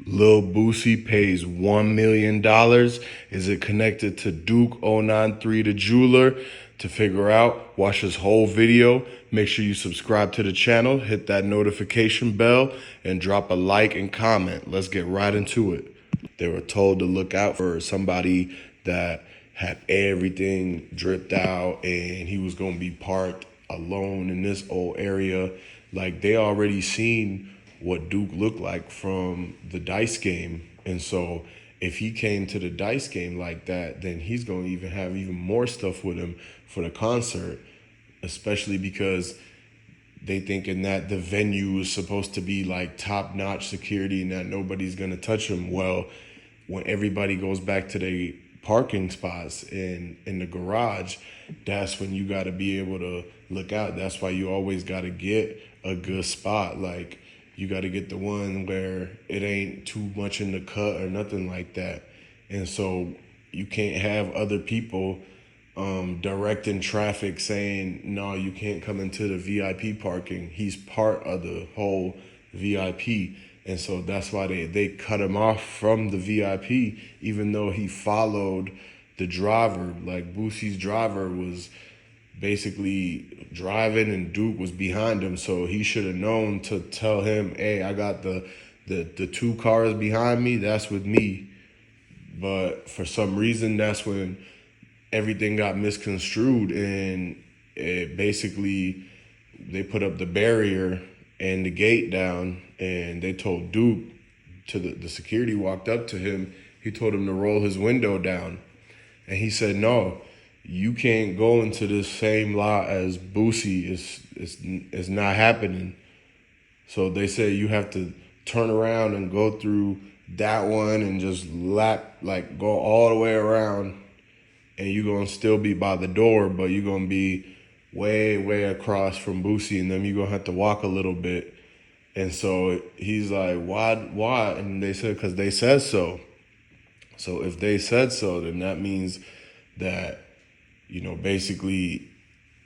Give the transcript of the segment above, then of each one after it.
Lil Boosie pays $1 million. Is it connected to Duke 093 the jeweler? To figure out, watch this whole video. Make sure you subscribe to the channel, hit that notification bell, and drop a like and comment. Let's get right into it. They were told to look out for somebody that had everything dripped out and he was going to be parked alone in this old area. Like, they already seen what Duke looked like from the dice game. And so if he came to the dice game like that, then he's going to even have even more stuff with him for the concert, especially because they thinking that the venue is supposed to be like top-notch security and that nobody's going to touch him. Well, when everybody goes back to their parking spots in the garage, that's when you got to be able to look out. That's why you always got to get a good spot. Like, you got to get the one where it ain't too much in the cut or nothing like that. And so you can't have other people directing traffic saying, no, you can't come into the VIP parking. He's part of the whole VIP. And so that's why they cut him off from the VIP, even though he followed the driver. Like, Boosie's driver was basically driving and Duke was behind him, so he should have known to tell him, hey, I got the two cars behind me, that's with me. But for some reason, that's when everything got misconstrued, and it basically, they put up the barrier and the gate down, and they told Duke, to the security walked up to him, he told him to roll his window down. And he said, no, you can't go into this same lot as Boosie. It's not happening. So they said you have to turn around and go through that one and just go all the way around, and you're going to still be by the door, but you're going to be way, way across from Boosie, and then you're going to have to walk a little bit. And so he's like, why? And they said, because they said so. So if they said so, then that means that, basically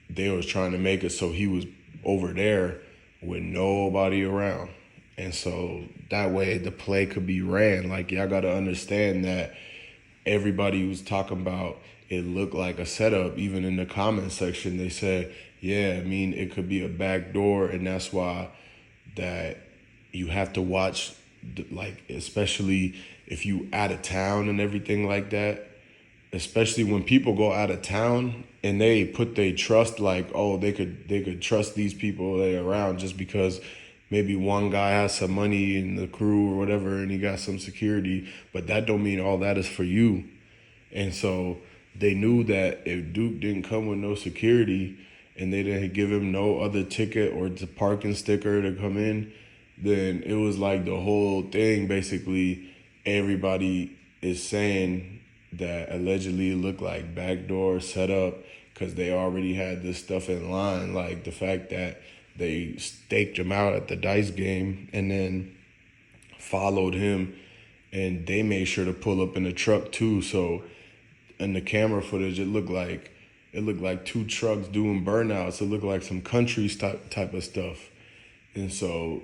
they was trying to make it so he was over there with nobody around. And so that way the play could be ran. Like, y'all got to understand that everybody was talking about it looked like a setup. Even in the comment section, they said, yeah, I mean, it could be a back door. And that's why that you have to watch, like, especially if you out of town and everything like that, especially when people go out of town and they put their trust, like, oh, they could trust these people they're around just because maybe one guy has some money in the crew or whatever and he got some security, but that don't mean all that is for you. And so they knew that if Duke didn't come with no security and they didn't give him no other ticket or the parking sticker to come in, then it was like the whole thing, basically, everybody is saying that allegedly it looked like backdoor setup because they already had this stuff in line. Like, the fact that they staked him out at the dice game and then followed him, and they made sure to pull up in the truck too. So in the camera footage, it looked like two trucks doing burnouts. It looked like some country type of stuff. And so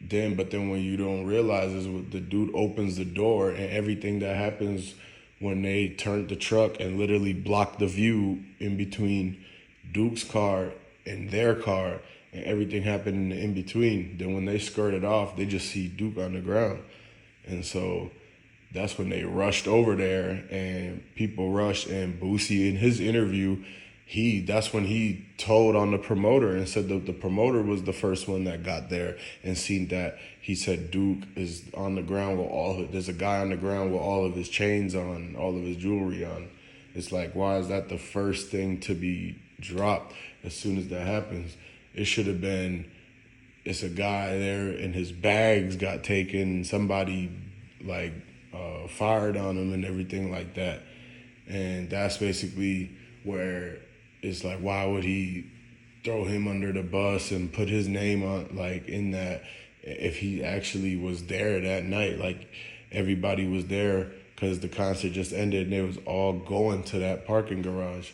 but then when you don't realize is the dude opens the door and everything that happens when they turned the truck and literally blocked the view in between Duke's car and their car, and everything happened in between. Then when they skirted off, they just see Duke on the ground. And so that's when they rushed over there, and people rushed, and Boosie, in his interview, that's when he told on the promoter and said that the promoter was the first one that got there and seen that. He said Duke is on the ground with there's a guy on the ground with all of his chains on, all of his jewelry on. It's like, why is that the first thing to be dropped as soon as that happens? It should have been, it's a guy there and his bags got taken, somebody fired on him and everything like that. And that's basically where it's like, why would he throw him under the bus and put his name on, like, in that, if he actually was there that night? Like, everybody was there because the concert just ended and they was all going to that parking garage.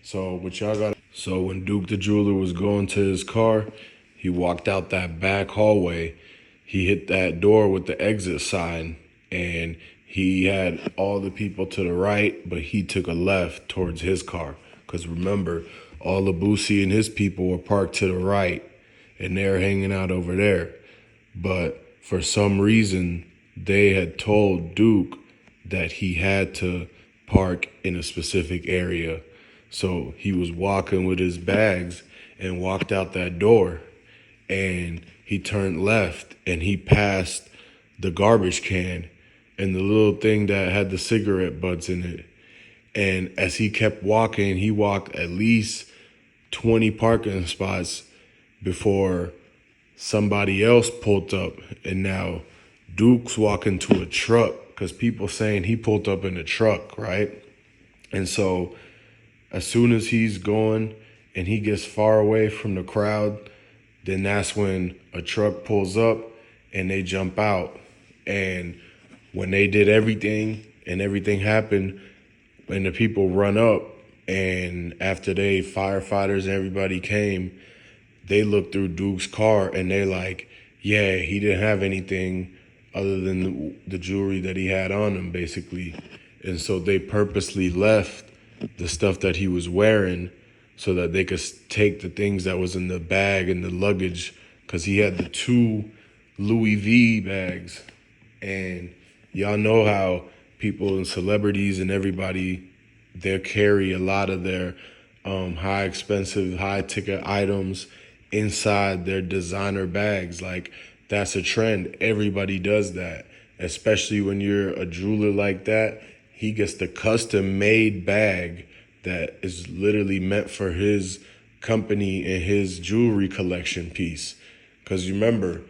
So when Duke the jeweler was going to his car, he walked out that back hallway. he hit that door with the exit sign, and he had all the people to the right, but he took a left towards his car. Because remember, all the Boosie and his people were parked to the right, and they're hanging out over there. But for some reason, they had told Duke that he had to park in a specific area. So he was walking with his bags and walked out that door, and he turned left and he passed the garbage can and the little thing that had the cigarette butts in it. And as he kept walking, he walked at least 20 parking spots before somebody else pulled up. And now Duke's walking to a truck because people saying he pulled up in a truck, right? And so as soon as he's going and he gets far away from the crowd, then that's when a truck pulls up and they jump out. And when they did everything and everything happened, and the people run up, and after firefighters and everybody came, they looked through Duke's car and they like, yeah, he didn't have anything other than the jewelry that he had on him, basically. And so they purposely left the stuff that he was wearing so that they could take the things that was in the bag and the luggage, because he had the 2 Louis V bags. And y'all know how people and celebrities and everybody, they carry a lot of their high expensive, high ticket items inside their designer bags. Like, that's a trend. Everybody does that, especially when you're a jeweler like that. He gets the custom made bag that is literally meant for his company and his jewelry collection piece. Because remember,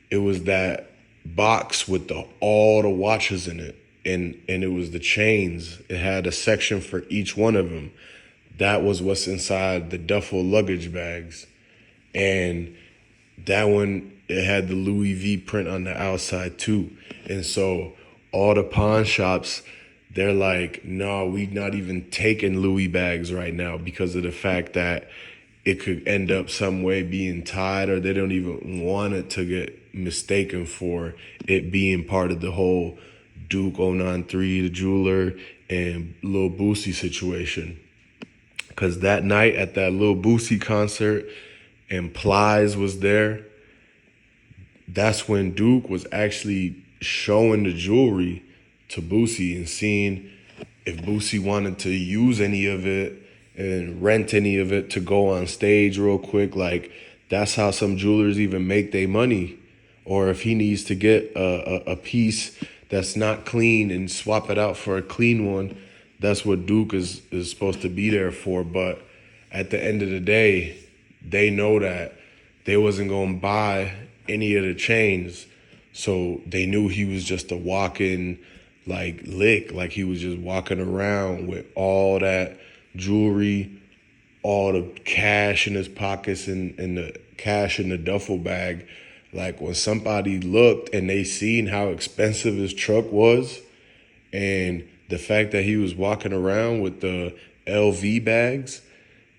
it was that box with all the watches in it, and it was the chains. It had a section for each one of them. That was what's inside the duffel luggage bags. And that one, it had the Louis V print on the outside too. And so all the pawn shops, they're like, no, we not even taking Louis bags right now because of the fact that it could end up some way being tied, or they don't even want it to get mistaken for it being part of the whole Duke 093, the jeweler, and Lil Boosie situation. Because that night at that Lil Boosie concert, and Plies was there, that's when Duke was actually showing the jewelry to Boosie and seeing if Boosie wanted to use any of it and rent any of it to go on stage real quick. Like, that's how some jewelers even make their money. Or if he needs to get a piece that's not clean and swap it out for a clean one, that's what Duke is supposed to be there for. But at the end of the day, they know that they wasn't going to buy any of the chains. So they knew he was just a walking like lick, like he was just walking around with all that jewelry, all the cash in his pockets, and the cash in the duffel bag. Like, when somebody looked and they seen how expensive his truck was, and the fact that he was walking around with the LV bags,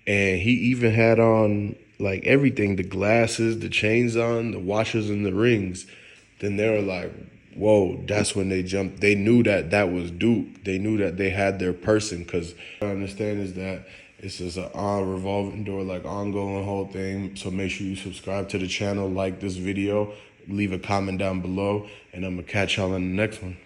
and he even had on like everything, the glasses, the chains on, the watches and the rings, then they were like, whoa, that's when they jumped. They knew that that was Duke. They knew that they had their person, because what I understand is that it's just an revolving door, like ongoing whole thing. So make sure you subscribe to the channel, like this video, leave a comment down below, and I'm going to catch y'all in the next one.